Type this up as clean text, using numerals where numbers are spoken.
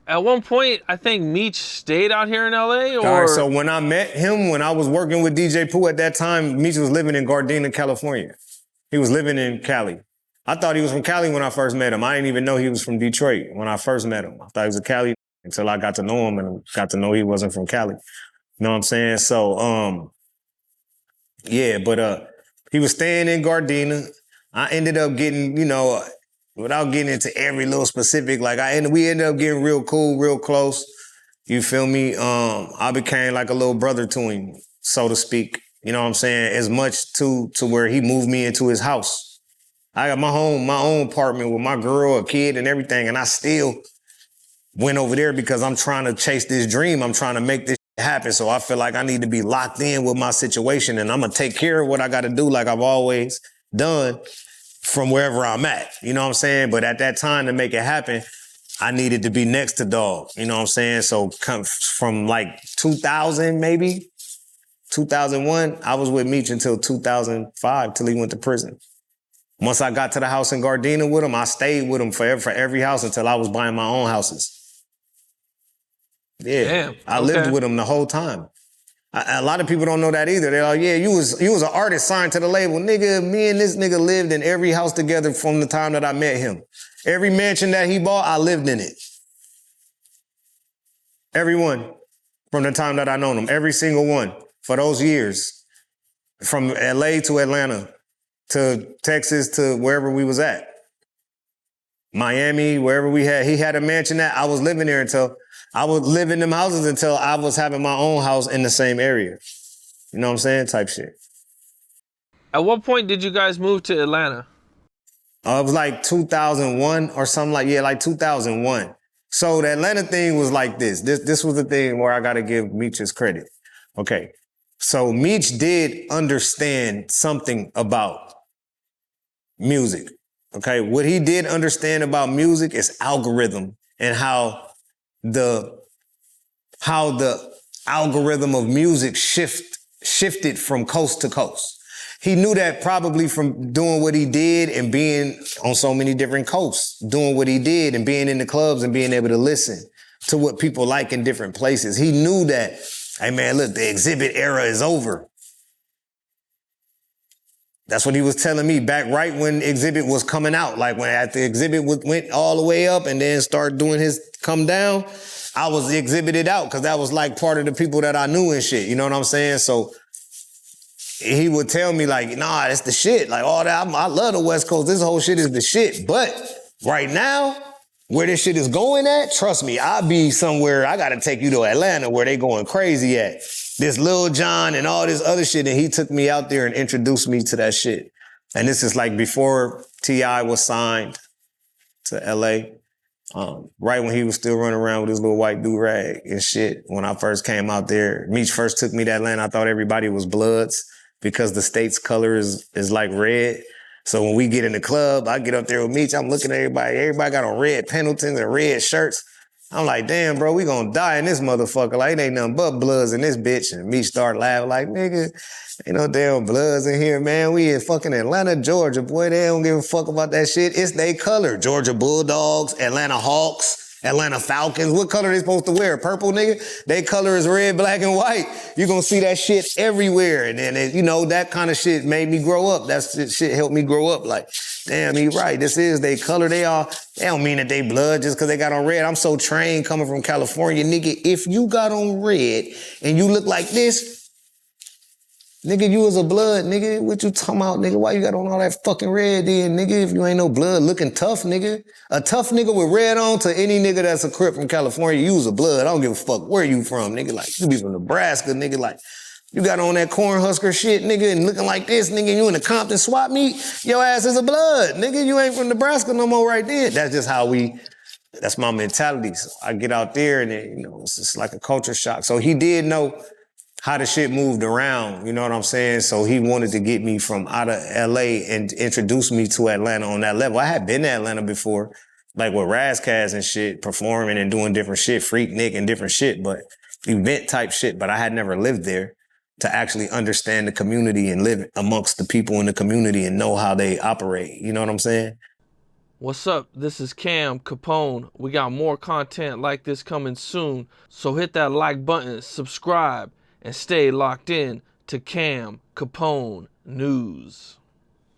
At one point, I think Meech stayed out here in LA, All right, so or when I met him, when I was working with DJ Pooh at that time, Meech was living in Gardena, California. He was living in Cali. I thought he was from Cali when I first met him. I didn't even know he was from Detroit when I first met him. I thought he was a Cali until I got to know him and got to know he wasn't from Cali. You know what I'm saying? So, yeah, but he was staying in Gardena. I ended up getting, without getting into every little specific, we ended up getting real cool, real close. You feel me? I became like a little brother to him, so to speak. You know what I'm saying? As much to where he moved me into his house. I got my own apartment with my girl, a kid, and everything, and I still went over there because I'm trying to chase this dream. I'm trying to make this happen. So I feel like I need to be locked in with my situation, and I'm gonna take care of what I got to do, like I've always done from wherever I'm at. You know what I'm saying? But at that time, to make it happen, I needed to be next to dog. You know what I'm saying? So come from like 2000, maybe 2001, I was with Meech until 2005, till he went to prison. Once I got to the house in Gardena with him, I stayed with him for every house until I was buying my own houses. Yeah, damn, I okay. lived with him the whole time. A lot of people don't know that either. They're like, yeah, you was an artist signed to the label. Nigga, me and this nigga lived in every house together from the time that I met him. Every mansion that he bought, I lived in it. Every one from the time that I known him. Every single one for those years. From LA to Atlanta to Texas to wherever we was at. Miami, wherever he had a mansion at, I was living there until I would live in them houses until I was having my own house in the same area. You know what I'm saying? Type shit. At what point did you guys move to Atlanta? It was like 2001 or something like 2001. So the Atlanta thing was like this. This was the thing where I got to give Meech his credit. Okay. So Meech did understand something about music. Okay. What he did understand about music is algorithm and how the algorithm of music shifted from coast to coast. He knew that probably from doing what he did and being on so many different coasts, doing what he did and being in the clubs and being able to listen to what people like in different places. He knew that, hey man, look, the exhibit era is over. That's what he was telling me back right when Exhibit was coming out. Like when at the Exhibit went all the way up and then started doing his come down, I was exhibited out because that was like part of the people that I knew and shit. You know what I'm saying? So he would tell me like, nah, that's the shit. Like all that, I love the West Coast. This whole shit is the shit. But right now, where this shit is going at, trust me, I'll be somewhere, I gotta take you to Atlanta where they going crazy at. This Lil Jon and all this other shit, and he took me out there and introduced me to that shit. And this is like before T.I. was signed to L.A., right when he was still running around with his little white do-rag and shit. When I first came out there, Meech first took me to Atlanta, I thought everybody was Bloods because the state's color is like red. So when we get in the club, I get up there with Meech, I'm looking at everybody. Everybody got on red Pendletons and red shirts. I'm like, damn, bro, we gonna die in this motherfucker. Like, it ain't nothing but Bloods in this bitch. And Meech start laughing like, nigga, ain't no damn Bloods in here, man. We in fucking Atlanta, Georgia. Boy, they don't give a fuck about that shit. It's they color. Georgia Bulldogs, Atlanta Hawks, Atlanta Falcons. What color they supposed to wear? Purple, nigga? They color is red, black, and white. You gonna see that shit everywhere. And then, that kind of shit made me grow up. That shit helped me grow up. Like, damn, he right. This is they color. They don't mean that they blood just because they got on red. I'm so trained coming from California, nigga. If you got on red and you look like this, nigga, you was a blood, nigga. What you talking about, nigga? Why you got on all that fucking red then, nigga? If you ain't no blood, looking tough, nigga. A tough nigga with red on to any nigga that's a Crip from California, you was a blood. I don't give a fuck where you from, nigga. Like, you be from Nebraska, nigga. Like, you got on that Cornhusker shit, nigga, and looking like this, nigga, you in the Compton swap meet, your ass is a blood, nigga. You ain't from Nebraska no more right then. That's just that's my mentality. So I get out there and then, it's just like a culture shock. So he did know how the shit moved around, you know what I'm saying? So he wanted to get me from out of LA and introduce me to Atlanta on that level. I had been to Atlanta before, like with Razzcast and shit, performing and doing different shit, Freak Nick and different shit, but event type shit, but I had never lived there to actually understand the community and live amongst the people in the community and know how they operate. You know what I'm saying? What's up? This is Cam Capone. We got more content like this coming soon, so hit that like button, subscribe, and stay locked in to Cam Capone News.